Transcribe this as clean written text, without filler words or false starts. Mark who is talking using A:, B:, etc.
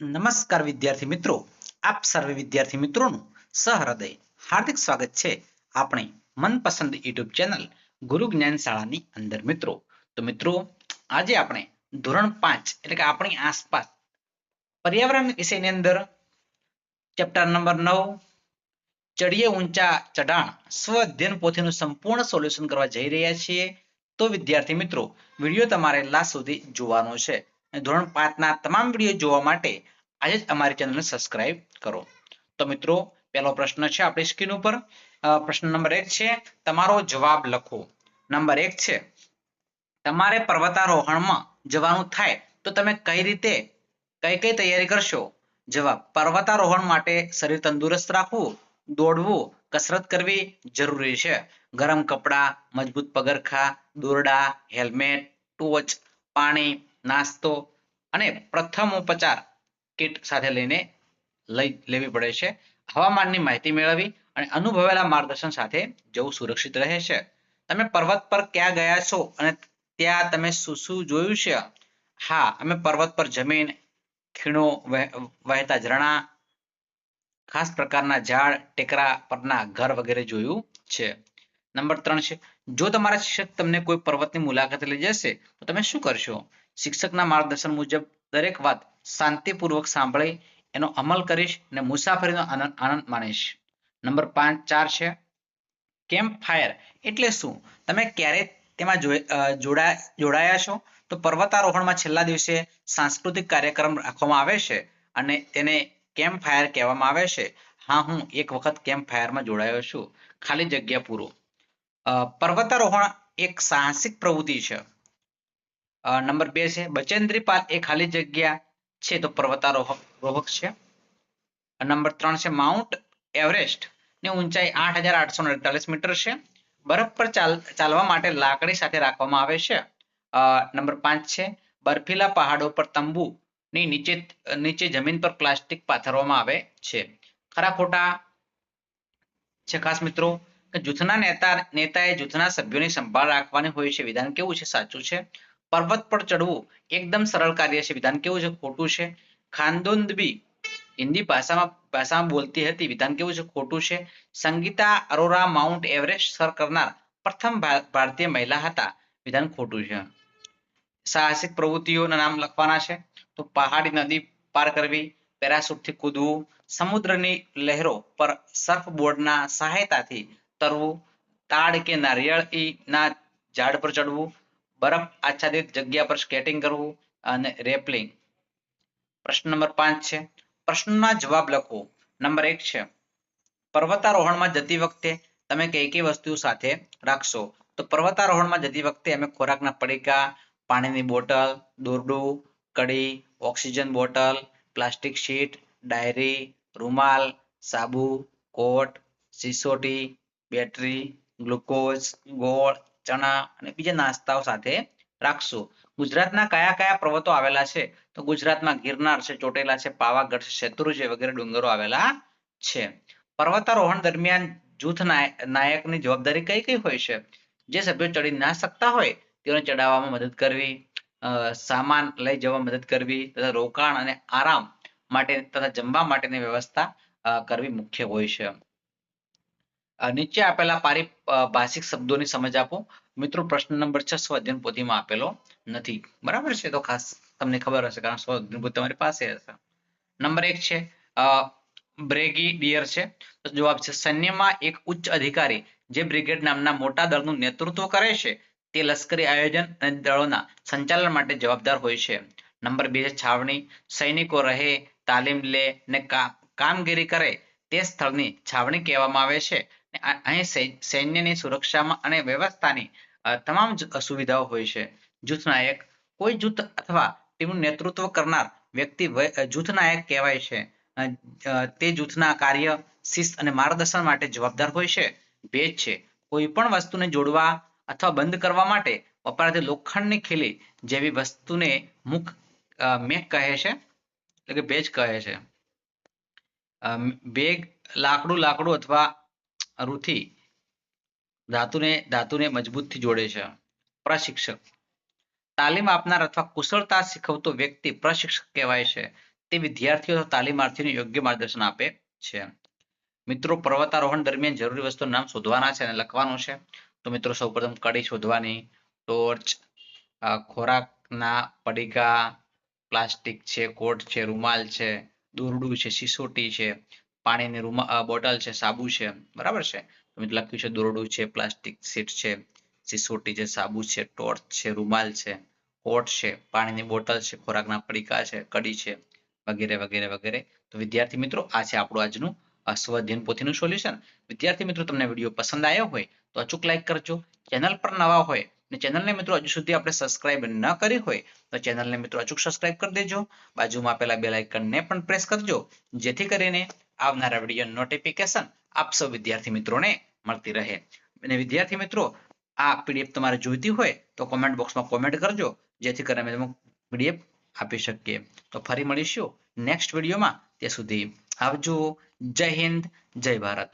A: નમસ્કાર વિદ્યાર્થી મિત્રો, આપ સર્વે વિદ્યાર્થી મિત્રોનું સહૃદય હાર્દિક સ્વાગત છે આપણી મનપસંદ યુટ્યુબ ચેનલ ગુરુ જ્ઞાન શાળાની અંદર. મિત્રો આજે આપણે ધોરણ 5 એટલે કે આપણી આસપાસ પર્યાવરણ વિષયની અંદર ચેપ્ટર નંબર 9 ચડીએ ઊંચા ચઢાણ સ્વ અધ્યયન પોથીનું સંપૂર્ણ સોલ્યુશન કરવા જઈ રહ્યા છીએ. તો વિદ્યાર્થી મિત્રો, વિડીયો તમારે લાસ્ટ સુધી જોવાનો છે. ધોરણ 5 ના તમામ વિડીયો જોવા માટે આજે જ અમારી ચેનલને સબસ્ક્રાઇબ કરો. તો મિત્રો, પહેલો પ્રશ્ન છે આપણી સ્ક્રીન ઉપર. પ્રશ્ન નંબર 1 છે, તમારો જવાબ લખો. નંબર 1 છે, તમારે પર્વતારોહણમાં જવાનું થાય તો તમે કઈ તૈયારી કરશો? જવાબ: પર્વતારોહણ માટે શરીર તંદુરસ્ત રાખવું, દોડવું, કસરત કરવી જરૂરી છે. ગરમ કપડાં, મજબૂત પગરખાં, દોરડા, હેલ્મેટ, ટોચ, પાણી, નાસ્તો અને પ્રથમોપચાર કીટ સાથે લેવી પડે છે. હવામાનની માહિતી મેળવવી અને અનુભવેલા માર્ગદર્શન સાથે જવું સુરક્ષિત રહે છે. તમે પર્વત પર ક્યાં ગયા છો અને ત્યાં તમે શું શું જોયું છે? હા, અમે પર્વત પર જમીન, ખીણો, વહેતા ઝરણા, ખાસ પ્રકારના ઝાડ, ટેકરા પરના ઘર વગેરે જોયું છે. નંબર 3 છે, જો તમારા શિક્ષક તમને કોઈ પર્વતની મુલાકાતે લઈ જશે તો તમે શું કરશો? શિક્ષકના માર્ગદર્શન મુજબ દરેક વાત શાંતિપૂર્વક સાંભળી એનો અમલ કરીશ અને મુસાફરીનો આનંદ માણીશ. નંબર 4 છે, કેમ્પ ફાયર એટલે શું? તમે ક્યારે તેમાં જોડાયા છો? તો પર્વતારોહણમાં છેલ્લા દિવસે સાંસ્કૃતિક કાર્યક્રમ રાખવામાં આવે છે અને તેને કેમ્પ ફાયર કહેવામાં આવે છે. હા, હું એક વખત કેમ્પ ફાયરમાં જોડાયો છું. ખાલી જગ્યા પૂરો. પર્વતારોહણ એક સાહસિક પ્રવૃત્તિ છે. નંબર 2 છે, બચેન્દ્રી પાલ એ ખાલી જગ્યા છે તો પર્વતારોહક છે. નંબર 3 છે, માઉન્ટ એવરેસ્ટ ની ઊંચાઈ 8,848 મીટર છે. બરફ પર ચાલવા માટે લાકડી સાથે રાખવામાં આવે છે. નંબર 5 છે, બર્ફીલા પહાડો પર તંબુની નીચે જમીન પર પ્લાસ્ટિક પાથરવામાં આવે છે. ખરા ખોટા છે ખાસ મિત્રો? કે જૂથના નેતાએ જૂથના સભ્યોની સંભાળ રાખવાની હોય છે. વિધાન કેવું છે? સાચું છે. પર્વત પર ચડવું એકદમ સરળ કાર્ય છે. વિધાન કેવું છે? ખોટું છે. ખાનદોંદબી હિન્દી ભાષામાં બોલતી હતી. વિધાન કેવું છે? ખોટું છે. સંગીતા અરોરા માઉન્ટ એવરેસ્ટ સર કરનાર પ્રથમ ભારતીય મહિલા હતા. વિધાન ખોટું છે. સાહસિક પ્રવૃત્તિઓના નામ લખવાના છે. તો પહાડી નદી પાર કરવી, પેરાશૂટથી કૂદવું, સમુદ્રની લહેરો પર સર્ફબોર્ડના સહાયતાથી તરવું, તાડ કે નારિયેળીના ઝાડ પર ચડવું, બરફ આચ્છાદિત જગ્યા પર સ્કેટિંગ કરવું અને રેપલિંગ. પ્રશ્ન નંબર 5 છે, પ્રશ્નના જવાબ લખો. નંબર 1 છે, પર્વતારોહણમાં જતી વખતે તમે કઈ વસ્તુઓ સાથે રાખશો? તો પર્વતારોહણમાં જતી વખતે અમે ખોરાકના પડીકા, પાણીની બોટલ, દોરડું, કડી, oxygen bottle, plastic sheet, diary, રૂમાલ, સાબુ, કોટ, સિસોટી, બેટરી, ગ્લુકોઝ, ગોળ, ચણા અને બીજા નાસ્તાઓ સાથે રાખશું. ગુજરાતના કયા કયા પર્વતો આવેલા છે? તો ગુજરાતમાં ગિરનાર છે, ચોટીલા છે, પાવાગઢ છે, શેત્રુંજય છે વગેરે ડુંગરો આવેલા છે. પર્વતારોહણ દરમિયાન જૂથ નાયકની જવાબદારી કઈ હોય છે? જે સભ્યો ચડી ના શકતા હોય તેઓને ચડાવવામાં મદદ કરવી, સામાન લઈ જવા મદદ કરવી તથા રોકાણ અને આરામ માટે તથા જમવા માટેની વ્યવસ્થા કરવી મુખ્ય હોય છે. નીચે આપેલા પારિભાષિક શબ્દોની સમજ આપો. મિત્રો, પ્રશ્ન નંબર 6 સ્વ અધ્યયન પોથીમાં આપેલો નથી. બરાબર છે? તો ખાસ તમને ખબર હશે કારણ સ્વ અધ્યયન પોથી તમારી પાસે હશે. નંબર 1 છે, બ્રિગેડિયર છે. તો જવાબ છે, સૈન્યમાં એક ઉચ્ચ અધિકારી જે બ્રિગેડ નામના મોટા દળનું નેતૃત્વ કરે છે. તે લશ્કરી આયોજન અને દળોના સંચાલન માટે જવાબદાર હોય છે. નંબર 2 છે, છાવણી. સૈનિકો રહે, તાલીમ લે ને કામગીરી કરે તે સ્થળની છાવણી કહેવામાં આવે છે. અહીં સૈન્યની સુરક્ષામાં અને વ્યવસ્થાની તમામ સુવિધાઓ હોય છે. જૂથ નાયક કોઈ જૂથ અથવા ટીમનું નેતૃત્વ કરનાર વ્યક્તિ જૂથ નાયક કહેવાય છે. તે જૂથના કાર્ય, શિસ્ત અને માર્ગદર્શન માટે જવાબદાર હોય છે. ભેજ છે, કોઈ પણ વસ્તુને જોડવા અથવા બંધ કરવા માટે વપરાતી લોખંડની ખીલી જેવી વસ્તુને મેક કહે છે, એટલે કે ભેજ કહે છે. બેગ લાકડું અથવા રૂથી ધાતુને મજબૂતથી જોડે છે. પ્રશિક્ષક તાલીમ આપનાર અથવા કુશળતા શીખવતો વ્યક્તિ પ્રશિક્ષક કહેવાય છે. તે તે વિદ્યાર્થીઓ તાલીમાર્થીઓને યોગ્ય માર્ગદર્શન આપે છે. મિત્રો પર્વતારોહણ દરમિયાન જરૂરી વસ્તુનું નામ શોધવાના છે અને લખવાનું છે. તો મિત્રો સૌપ્રથમ કડી શોધવાની, ટોર્ચ, ખોરાકના પડીકા, પ્લાસ્ટિક છે, કોટ છે, રૂમાલ છે, દોરડું છે, સિસોટી છે, પાણીની બોટલ છે, સાબુ છે. બરાબર છે. લખ્યું છે દોરડું છે, પ્લાસ્ટિક શીટ છે, સિસોટી છે, સાબુ છે, ટોર્ચ છે, રૂમાલ છે, કોટ છે, પાણીની બોટલ છે, ખોરાકના પડીકા છે, કડી છે, વગેરે વગેરે વગેરે. તો વિદ્યાર્થી મિત્રો આ છે આપણું આજનું સ્વઅધ્યયન પોથીનું સોલ્યુશન. વિદ્યાર્થી મિત્રો તમને વિડીયો પસંદ આવ્યો હોય તો અચૂક લાઈક કરજો. ચેનલ પર નવા હોય અને ચેનલને મિત્રો હજુ સુધી આપણે સબસ્ક્રાઇબ ન કરી હોય તો ચેનલને મિત્રો અચૂક સબસ્ક્રાઇબ કરી દેજો. બાજુમાં આપેલા બેલ આઇકનને પણ પ્રેસ કરજો જેથી કરીને આવનારા વિડીયો નોટિફિકેશન આપ સૌ વિદ્યાર્થી મિત્રોને મળતી રહે. અને વિદ્યાર્થી મિત્રો આ પીડીએફ તમારે જોઈતી હોય તો કોમેન્ટ બોક્સમાં કોમેન્ટ કરજો જેથી કરીને અમે પીડીએફ આપી શકીએ. તો ફરી મળીશું નેક્સ્ટ વિડીયોમાં. ત્યાં સુધી આવજો. જય હિન્દ, જય ભારત.